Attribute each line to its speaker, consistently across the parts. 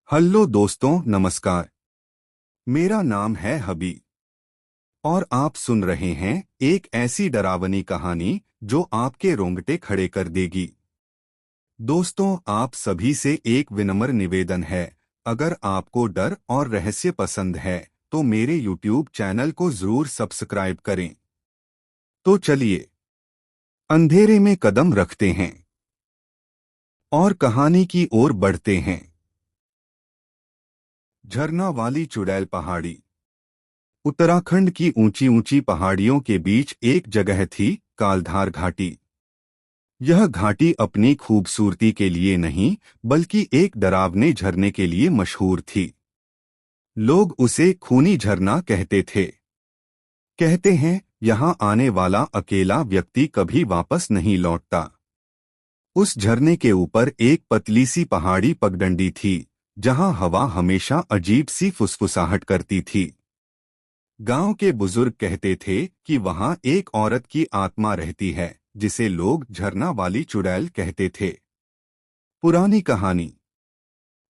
Speaker 1: Hello दोस्तों, नमस्कार। मेरा नाम है हबी और आप सुन रहे हैं एक ऐसी डरावनी कहानी जो आपके रोंगटे खड़े कर देगी। दोस्तों, आप सभी से एक विनम्र निवेदन है। अगर आपको डर और रहस्य पसंद है तो मेरे YouTube चैनल को जरूर सब्सक्राइब करें। तो चलिए अंधेरे में कदम रखते हैं और कहानी की ओर बढ़ते हैं। झरना वाली चुड़ैल पहाड़ी। उत्तराखंड की ऊंची ऊंची पहाड़ियों के बीच एक जगह थी, कालधार घाटी। यह घाटी अपनी खूबसूरती के लिए नहीं बल्कि एक डरावने झरने के लिए मशहूर थी। लोग उसे खूनी झरना कहते थे। कहते हैं यहाँ आने वाला अकेला व्यक्ति कभी वापस नहीं लौटता। उस झरने के ऊपर एक पतली सी पहाड़ी पगडंडी थी, जहाँ हवा हमेशा अजीब सी फुसफुसाहट करती थी। गांव के बुजुर्ग कहते थे कि वहां एक औरत की आत्मा रहती है, जिसे लोग झरना वाली चुड़ैल कहते थे। पुरानी कहानी।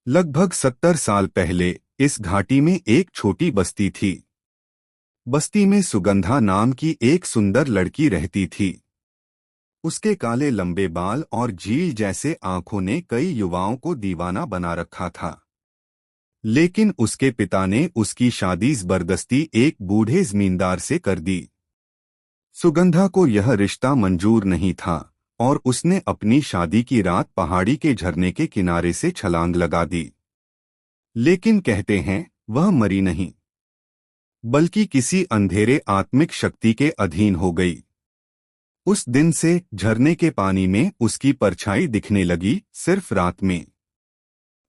Speaker 1: लगभग 70 साल पहले इस घाटी में एक छोटी बस्ती थी। बस्ती में सुगंधा नाम की एक सुंदर लड़की रहती थी। उसके काले लंबे बाल और झील जैसे आंखों ने कई युवाओं को दीवाना बना रखा था। लेकिन उसके पिता ने उसकी शादी जबरदस्ती एक बूढ़े जमींदार से कर दी। सुगंधा को यह रिश्ता मंजूर नहीं था और उसने अपनी शादी की रात पहाड़ी के झरने के किनारे से छलांग लगा दी। लेकिन कहते हैं वह मरी नहीं, बल्कि किसी अंधेरे आत्मिक शक्ति के अधीन हो गई। उस दिन से झरने के पानी में उसकी परछाई दिखने लगी, सिर्फ रात में।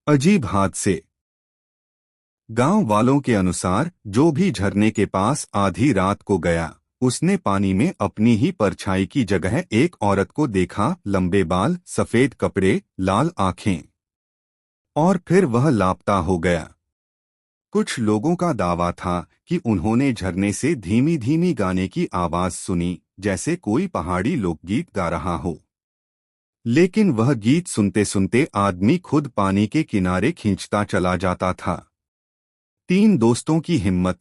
Speaker 1: अजीब हादसे। गांव वालों के अनुसार जो भी झरने के पास आधी रात को गया, उसने पानी में अपनी ही परछाई की जगह एक औरत को देखा, लंबे बाल, सफेद कपड़े, लाल आंखें। और फिर वह लापता हो गया। कुछ लोगों का दावा था कि उन्होंने झरने से धीमी धीमी गाने की आवाज सुनी, जैसे कोई पहाड़ी लोकगीत गा रहा हो। लेकिन वह गीत सुनते सुनते आदमी खुद पानी के किनारे खींचता चला जाता था। 3 दोस्तों की हिम्मत।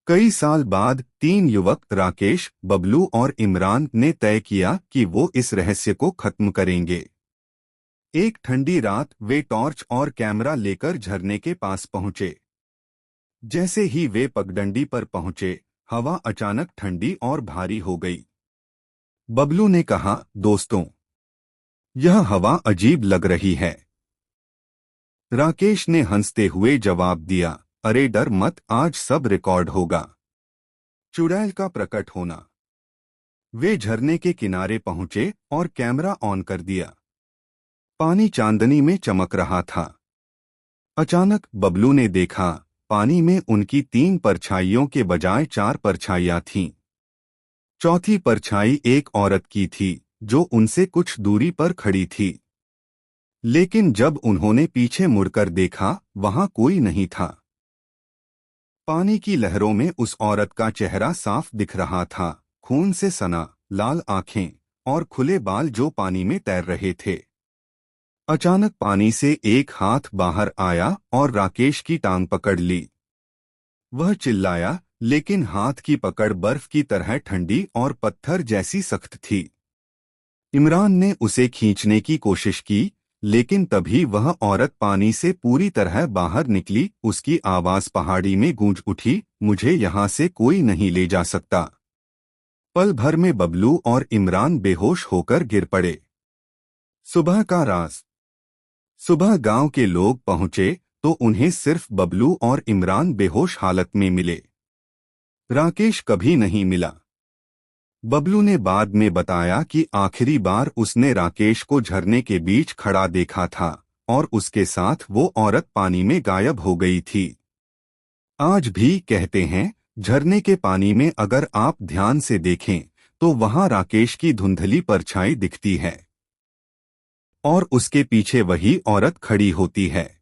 Speaker 1: कई साल बाद 3 युवक राकेश, बबलू और इमरान ने तय किया कि वो इस रहस्य को खत्म करेंगे। एक ठंडी रात वे टॉर्च और कैमरा लेकर झरने के पास पहुंचे। जैसे ही वे पगडंडी पर पहुंचे, हवा अचानक ठंडी और भारी हो गई। बबलू ने कहा, दोस्तों, यह हवा अजीब लग रही है। राकेश ने हंसते हुए जवाब दिया, अरे डर मत, आज सब रिकॉर्ड होगा। चुड़ैल का प्रकट होना। वे झरने के किनारे पहुंचे और कैमरा ऑन कर दिया। पानी चांदनी में चमक रहा था। अचानक बबलू ने देखा, पानी में उनकी 3 परछाइयों के बजाय 4 परछाइयां थीं। चौथी परछाई एक औरत की थी, जो उनसे कुछ दूरी पर खड़ी थी। लेकिन जब उन्होंने पीछे मुड़कर देखा, वहां कोई नहीं था। पानी की लहरों में उस औरत का चेहरा साफ दिख रहा था, खून से सना, लाल आंखें और खुले बाल जो पानी में तैर रहे थे। अचानक पानी से एक हाथ बाहर आया और राकेश की टांग पकड़ ली। वह चिल्लाया, लेकिन हाथ की पकड़ बर्फ की तरह ठंडी और पत्थर जैसी सख्त थी। इमरान ने उसे खींचने की कोशिश की, लेकिन तभी वह औरत पानी से पूरी तरह बाहर निकली। उसकी आवाज पहाड़ी में गूंज उठी, मुझे यहाँ से कोई नहीं ले जा सकता। पल भर में बबलू और इमरान बेहोश होकर गिर पड़े। सुबह का राज। सुबह गांव के लोग पहुंचे तो उन्हें सिर्फ बबलू और इमरान बेहोश हालत में मिले। राकेश कभी नहीं मिला। बबलू ने बाद में बताया कि आखिरी बार उसने राकेश को झरने के बीच खड़ा देखा था और उसके साथ वो औरत पानी में गायब हो गई थी। आज भी कहते हैं, झरने के पानी में अगर आप ध्यान से देखें तो वहां राकेश की धुंधली परछाई दिखती है और उसके पीछे वही औरत खड़ी होती है।